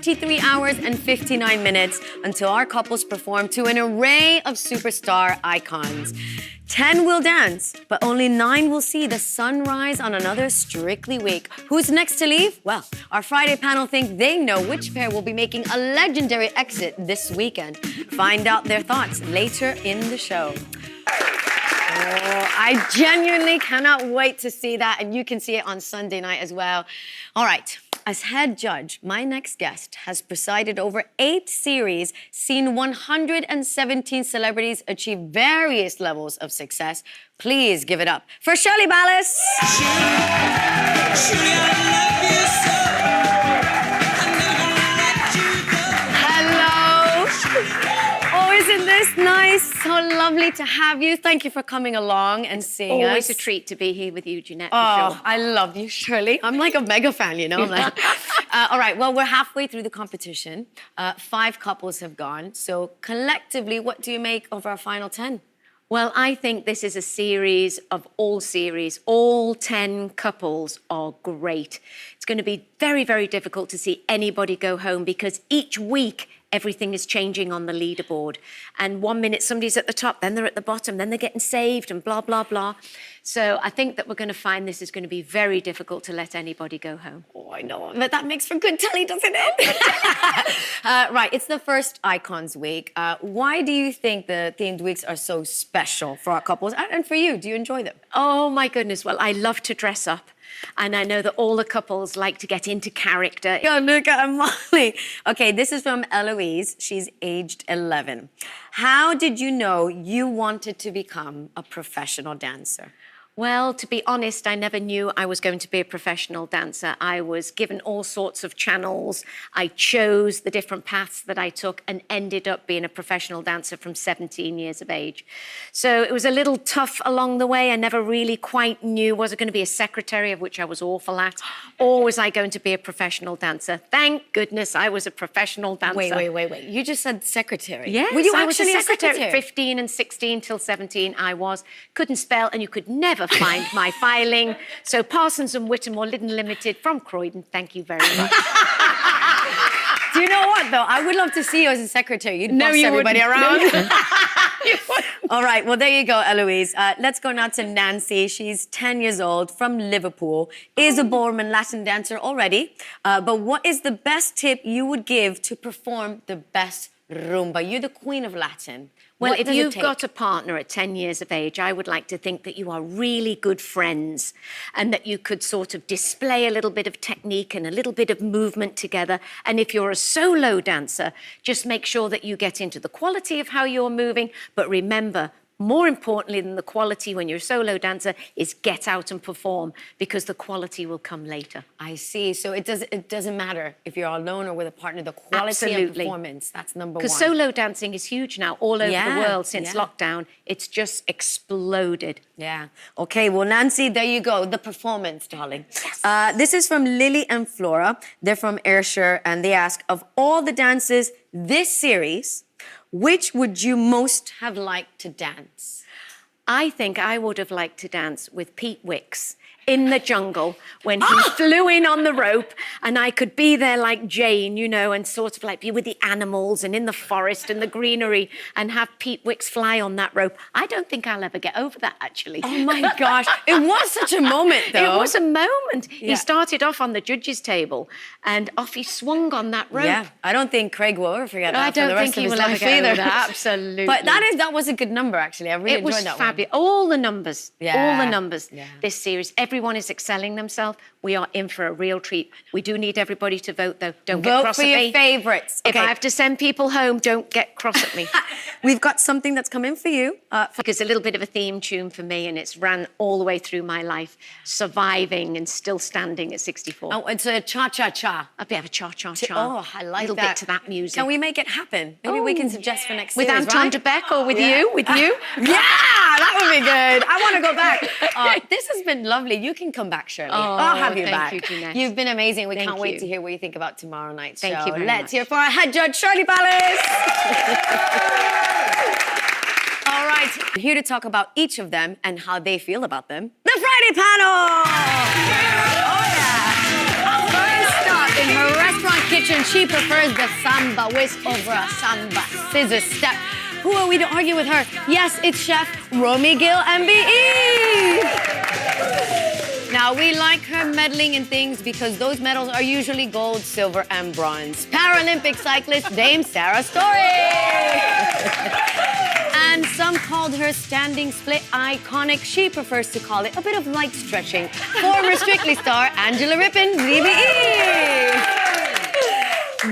23 hours and 59 minutes until our couples perform to an array of superstar icons. 10 will dance, but only 9 will see the sunrise on another Strictly week. Who's next to leave? Well, our Friday panel think they know which pair will be making a legendary exit this weekend. Find out their thoughts later in the show. Oh, I genuinely cannot wait to see that, and you can see it on Sunday night as well. All right, as head judge, my next guest has presided over 8 series, seen 117 celebrities achieve various levels of success. Please give it up for Shirley Ballas. Shirley, I love you so. Isn't this nice? So lovely to have you. Thank you for coming along and seeing us. Always a treat to be here with you, Jeanette. Oh, sure. I love you, Shirley. I'm like a mega fan, you know. All right, well, we're halfway through the competition. 5 couples have gone. So collectively, what do you make of our final 10? Well, I think this is a series of all series. All 10 couples are great. It's going to be very, very difficult to see anybody go home because each week everything is changing on the leaderboard. And 1 minute somebody's at the top, then they're at the bottom, then they're getting saved and blah, blah, blah. So I think that we're going to find this is going to be very difficult to let anybody go home. Oh, I know, but that makes for good telly, doesn't it? Right, it's the first Icons Week. Why do you think the themed weeks are so special for our couples and for you? Do you enjoy them? Oh, my goodness. Well, I love to dress up. And I know that all the couples like to get into character. Oh, look at Molly. Okay, this is from Eloise. She's aged 11. How did you know you wanted to become a professional dancer? Well, to be honest, I never knew I was going to be a professional dancer. I was given all sorts of channels. I chose the different paths that I took and ended up being a professional dancer from 17 years of age. So it was a little tough along the way. I never really quite knew, was I going to be a secretary, of which I was awful at, or was I going to be a professional dancer? Thank goodness I was a professional dancer. Wait. You just said secretary. Yes, Were you I was actually a secretary. 15 15 and 16 till 17 I was. Couldn't spell and you could never find my filing. So Parsons and Whittam or Lyddon Limited from Croydon, thank you very much. Do you know what, though? I would love to see you as a secretary. You'd boss everybody around. All right, well, there you go, Eloise. Let's go now to Nancy. She's 10 years old, from Liverpool, is a ballroom and Latin dancer already. But what is the best tip you would give to perform the best rumba? You're the queen of Latin. Well, What if does it you've take? got a partner at 10 years of age, I would like to think that you are really good friends and that you could sort of display a little bit of technique and a little bit of movement together. And if you're a solo dancer, just make sure that you get into the quality of how you're moving. But remember, more importantly than the quality when you're a solo dancer is get out and perform because the quality will come later. I see. So it doesn't matter if you're alone or with a partner. The quality of performance, that's number one. Because solo dancing is huge now all over the world since yeah. lockdown. It's just exploded. Yeah. Okay, well, Nancy, there you go. The performance, darling. Yes. This is from Lily and Flora. They're from Ayrshire, and they ask, of all the dances this series, which would you most have liked to dance? I think I would have liked to dance with Pete Wicks in the jungle when he flew in on the rope and I could be there like Jane, you know, and sort of like be with the animals and in the forest and the greenery and have Pete Wicks fly on that rope. I don't think I'll ever get over that, actually. Oh, my gosh. It was such a moment, though. It was a moment. Yeah. He started off on the judges' table and off he swung on that rope. Yeah, I don't think Craig will ever forget that for the rest of his life I don't think he will ever get either. over that. Absolutely. But that was a good number, actually. I really enjoyed that It was fabulous. All the numbers. This series. Everyone is excelling themselves. We are in for a real treat. We do need everybody to vote, though. Don't get cross at me. Vote for your favourites. If I have to send people home, don't get cross at me. We've got something that's come in for you. Because a little bit of a theme tune for me, and it's ran all the way through my life, surviving and still standing at 64. Oh, it's a cha-cha-cha. I'll have a cha-cha-cha. Oh, I like little that. bit to that music. Can we make it happen? Maybe we can suggest for next with series, Anton right? de Beck or with you? With you? Yeah, that would be good. I want to go back. This has been lovely. You can come back, Shirley. I'll have you back. Thank you, Jeanette. You've been amazing. We Thank can't wait you. to hear what you think about tomorrow night's show. Thank you very Let's much. hear for our head judge, Shirley Ballas. All right, here to talk about each of them and how they feel about them. The Friday panel! Oh, yeah. First up, in her restaurant kitchen, she prefers the samba whisk over a samba scissor step. Who are we to argue with her? Yes, it's Chef Romy Gill MBE. Now, we like her medaling in things because those medals are usually gold, silver, and bronze. Paralympic cyclist Dame Sarah Storey. And some called her standing split iconic. She prefers to call it a bit of light stretching. Former Strictly star Angela Rippon, CBE.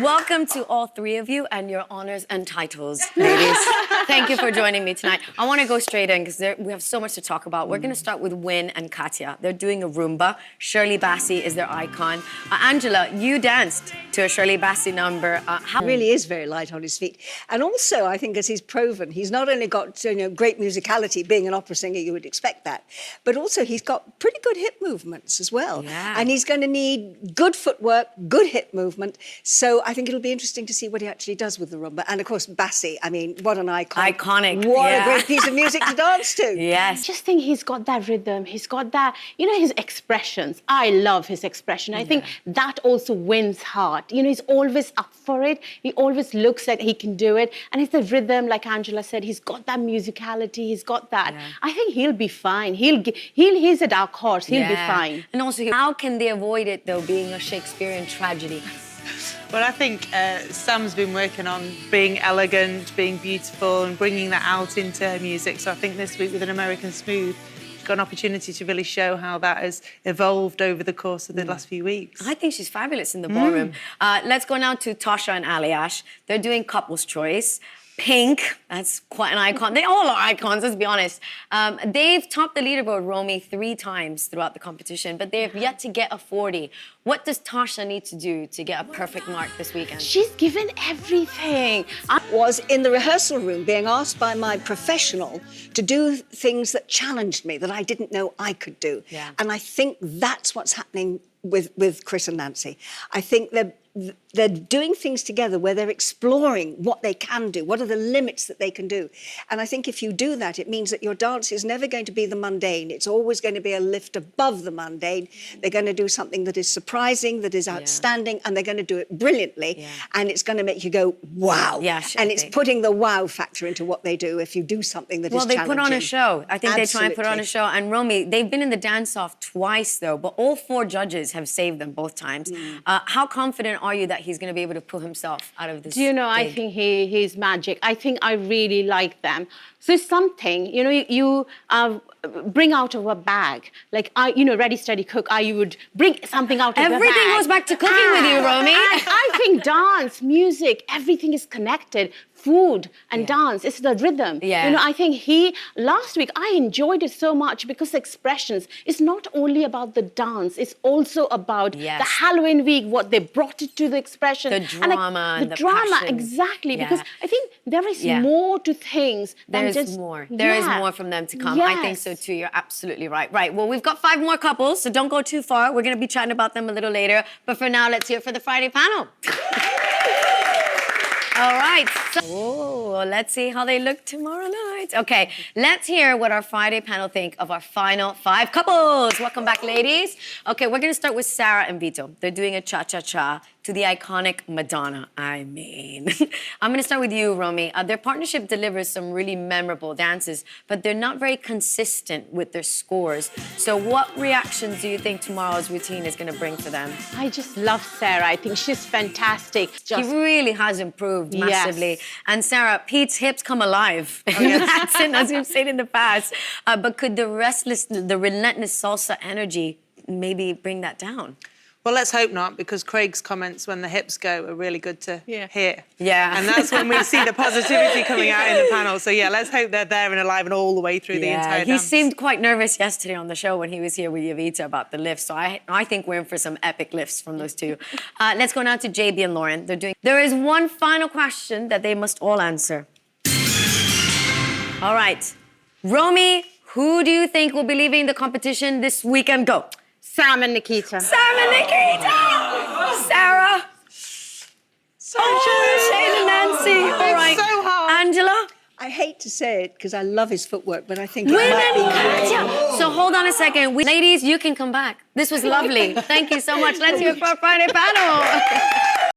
Welcome to all three of you and your honors and titles, ladies. Thank you for joining me tonight. I want to go straight in because we have so much to talk about. We're going to start with Win and Katya. They're doing a Roomba. Shirley Ballas is their icon. Angela, you danced to a Shirley Ballas number. He really is very light on his feet. And also, I think, as he's proven, he's not only got great musicality, being an opera singer, you would expect that, but also he's got pretty good hip movements as well. Yeah. And he's going to need good footwork, good hip movement. So I think it'll be interesting to see what he actually does with the Roomba. And of course, Bassi, I mean, what an icon. Iconic. What yeah. a great piece of music to dance to. Yes. I just think he's got that rhythm. He's got that, his expressions. I love his expression. I think that also wins heart. He's always up for it. He always looks like he can do it. And it's the rhythm, like Angela said, he's got that musicality. He's got that. Yeah. I think he'll be fine. He's a dark horse. He'll be fine. And also, how can they avoid it, though, being a Shakespearean tragedy? Well, I think Sam's been working on being elegant, being beautiful and bringing that out into her music. So I think this week with An American Smooth, she's got an opportunity to really show how that has evolved over the course of the last few weeks. I think she's fabulous in the ballroom. Let's go now to Tasha and Aliash. They're doing Couples Choice. Pink, that's quite an icon. They all are icons, let's be honest. They've topped the leaderboard, Romy, 3 times throughout the competition, but they have yet to get a 40. What does Tasha need to do to get a perfect mark this weekend? She's given everything. Was in the rehearsal room being asked by my professional to do things that challenged me, that I didn't know I could do. Yeah. And I think that's what's happening with Chris and Nancy. I think they're doing things together where they're exploring what they can do, what are the limits that they can do. And I think if you do that, it means that your dance is never going to be the mundane. It's always going to be a lift above the mundane. They're going to do something that is surprising, that is outstanding, and they're going to do it brilliantly. Yeah. And it's going to make you go, wow. Yeah, and it's putting the wow factor into what they do if you do something that is challenging. Well, they put on a show. I think they try and put on a Absolutely. show. And Romy, they've been in the dance-off twice, though, but all 4 judges have saved them both times. How confident are you that he's going to be able to pull himself out of this? Do you know, I think he's magic. I think I really like them. So it's something, you bring out of a bag. Like, ready, steady, cook. You would bring something out of the bag. Everything goes back to cooking with you, Romy. I think dance, music, everything is connected. Food and dance, it's the rhythm. Yeah. I think last week, I enjoyed it so much because the expressions, it's not only about the dance, it's also about the Halloween week, what they brought it to the expression. The drama and the drama, passion. exactly, Yeah. because I think there is more to things than There is just... more. There is more from them to come. I think so too. You're absolutely right. Right. Well, we've got 5 more couples, so don't go too far. We're going to be chatting about them a little later. But for now, let's hear it for the Friday panel. All right. So, let's see how they look tomorrow night. Okay, let's hear what our Friday panel think of our final 5 couples. Welcome back, ladies. Okay, we're going to start with Sarah and Vito. They're doing a cha-cha-cha to the iconic Madonna. I'm going to start with you, Romy. Their partnership delivers some really memorable dances, but they're not very consistent with their scores. So what reactions do you think tomorrow's routine is going to bring for them? I just love Sarah. I think she's fantastic. She really has improved massively. Yes. And Sarah, Pete's hips come alive. That's it, as we've said in the past. But could the relentless salsa energy maybe bring that down? Well, let's hope not, because Craig's comments when the hips go are really good to hear. Yeah. And that's when we see the positivity coming out in the panel. So, let's hope they're there and alive and all the way through the entire dance. He seemed quite nervous yesterday on the show when he was here with Yavita about the lifts. So I think we're in for some epic lifts from those two. Let's go now to JB and Lauren. There is one final question that they must all answer. All right. Romy, who do you think will be leaving the competition this weekend? Go. Sam and Nikita. Sam and Nikita! Sarah! Shane and Nancy. All right. so hard. Angela? I I hate to say it because I love his footwork, but I think it Women might be Katya. So hold on a second. Ladies, you can come back. This was lovely. Thank you so much. Let's hear it for our Friday panel.